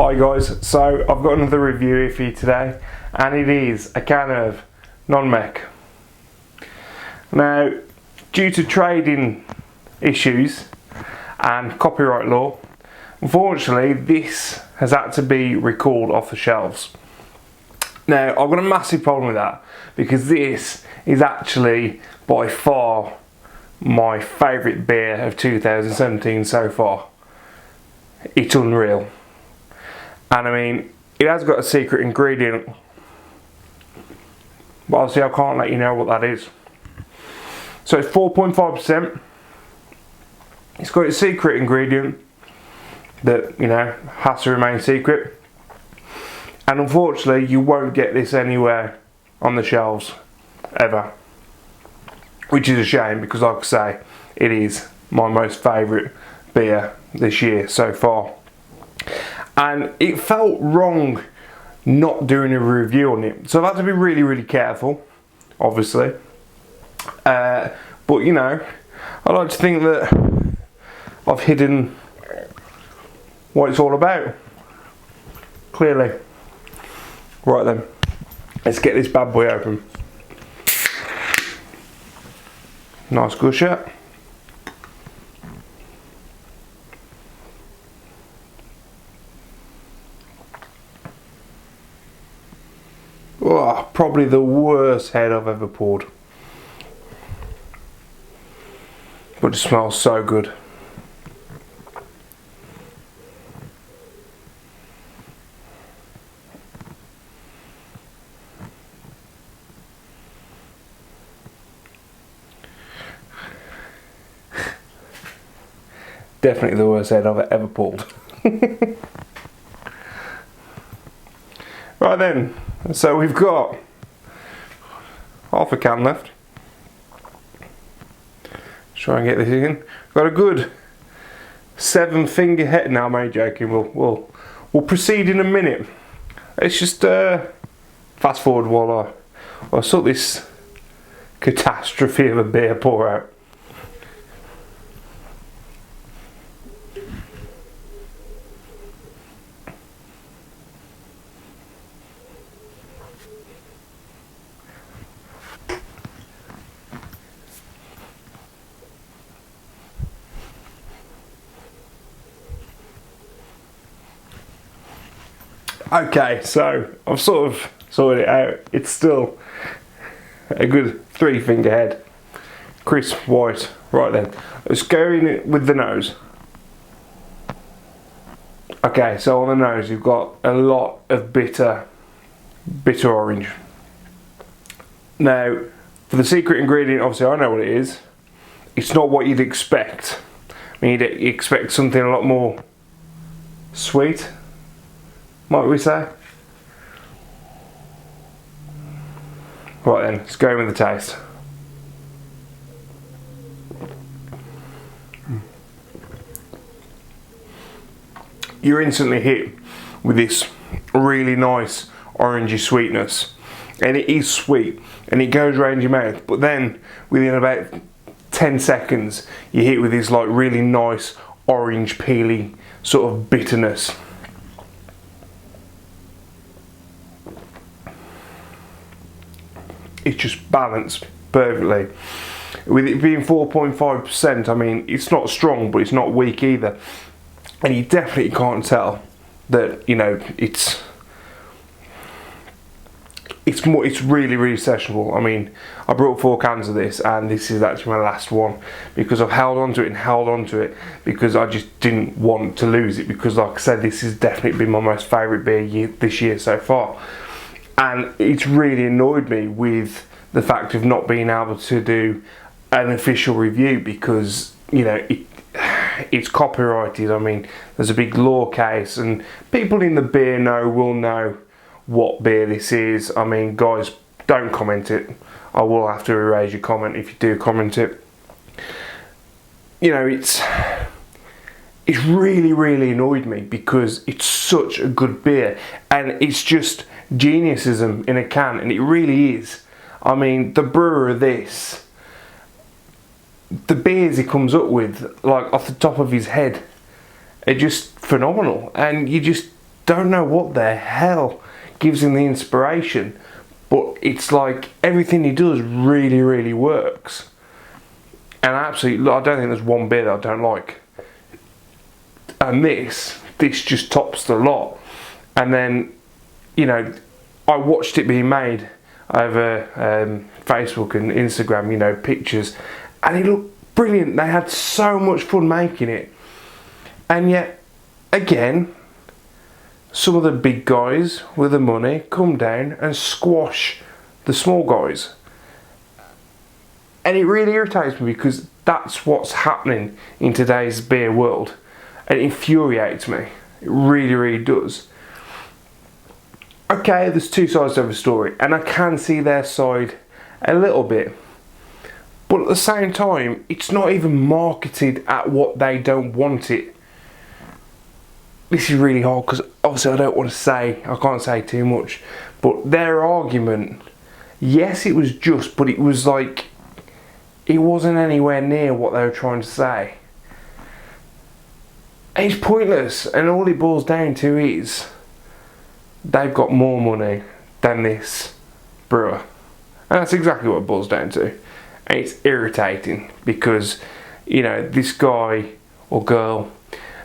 Hi guys, so I've got another review here for you today, and it is a can of Non Mek. Now, due to trading issues and copyright law, unfortunately this has had to be recalled off the shelves. Now, I've got a massive problem with that because this is actually by far my favourite beer of 2017 so far. It's unreal. And I mean, it has got a secret ingredient, but obviously I can't let you know what that is. So it's 4.5%. It's got a secret ingredient that, you know, has to remain secret. And unfortunately, you won't get this anywhere on the shelves, ever. Which is a shame because, like I say, it is my most favourite beer this year so far. And it felt wrong not doing a review on it. So I've had to be really, really careful, obviously. But, you know, I like to think that I've hidden what it's all about. Clearly. Right then, let's get this bad boy open. Nice gusher. Oh, probably the worst head I've ever poured. But it smells so good. Definitely the worst head I've ever pulled. Right then, so we've got half a can left. Let's try and get this in. Got a good 7-finger head. Now, I'm only joking. We'll proceed in a minute. Let's just fast forward while I sort this catastrophe of a beer pour out. Okay, so I've sort of sorted it out. It's still a good 3-finger head. Crisp white. Right then, let's go in with the nose. Okay, so on the nose you've got a lot of bitter orange. Now, for the secret ingredient, obviously I know what it is. It's not what you'd expect. I mean, you'd expect something a lot more sweet, might we say? Right then, let's go in with the taste. You're instantly hit with this really nice orangey sweetness. And it is sweet, and it goes around your mouth, but then within about 10 seconds you're hit with this like really nice orange peely sort of bitterness. It's just balanced perfectly. With it being 4.5%, I mean, it's not strong, but it's not weak either. And you definitely can't tell that, you know, it's really, really sessionable. I mean, I brought 4 cans of this, and this is actually my last one because I've held on to it and held on to it because I just didn't want to lose it, because like I said, this has definitely been my most favourite beer this year so far. And it's really annoyed me with the fact of not being able to do an official review because, you know, it's copyrighted. I mean, there's a big law case, and people in the beer will know what beer this is. I mean, guys, don't comment it. I will have to erase your comment if you do comment it. You know, it's really, really annoyed me because it's such a good beer, and it's just geniusism in a can, and it really is. I mean, the brewer of this, the beers he comes up with, like off the top of his head, are just phenomenal, and you just don't know what the hell gives him the inspiration, but it's like everything he does really, really works. And absolutely, I don't think there's one bit I don't like. And this just tops the lot. And then, you know, I watched it being made over Facebook and Instagram, you know, pictures, and it looked brilliant. They had so much fun making it. And yet, again, some of the big guys with the money come down and squash the small guys. And it really irritates me, because that's what's happening in today's beer world. And it infuriates me. It really, really does. Okay, there's two sides to every story, and I can see their side a little bit. But at the same time, it's not even marketed at what they don't want it. This is really hard, because obviously I can't say too much. But their argument, yes, it was just, but it was like, it wasn't anywhere near what they were trying to say. It's pointless, and all it boils down to is they've got more money than this brewer. And that's exactly what it boils down to. And it's irritating, because, you know, this guy or girl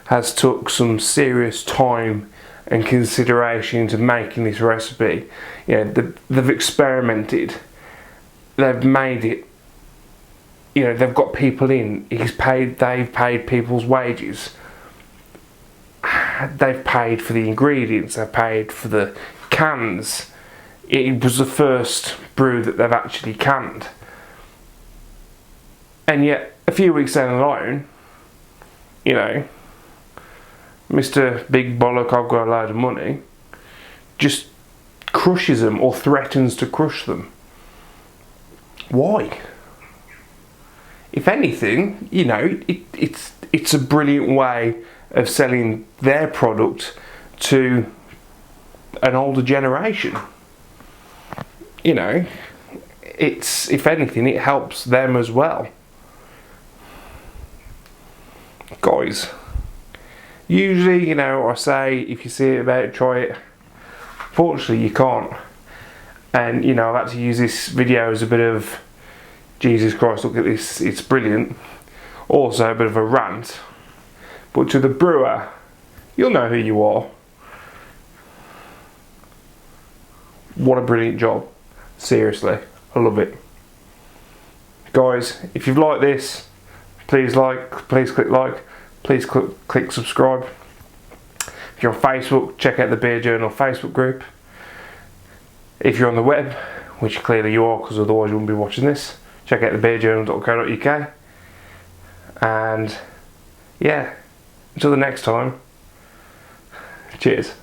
has took some serious time and consideration into making this recipe. You know, they've experimented, they've made it, you know, they've got people in, they've paid people's wages, they've paid for the ingredients, they've paid for the cans. It was the first brew that they've actually canned. And yet, a few weeks down the line, you know, Mr. Big Bollock, I've got a load of money, just crushes them or threatens to crush them. Why? If anything, you know, it's a brilliant way of selling their product to an older generation. You know, it's, if anything, it helps them as well. Guys, usually, you know, I say if you see it about it, try it. Fortunately, you can't. And, you know, I've had to use this video as a bit of, Jesus Christ, look at this, it's brilliant. Also a bit of a rant. But to the brewer, you'll know who you are. What a brilliant job. Seriously, I love it. Guys, if you've liked this, please click like, please click subscribe. If you're on Facebook, check out the Beer Journal Facebook group. If you're on the web, which clearly you are, because otherwise you wouldn't be watching this, check out thebeerjournal.co.uk. And yeah, until the next time, cheers.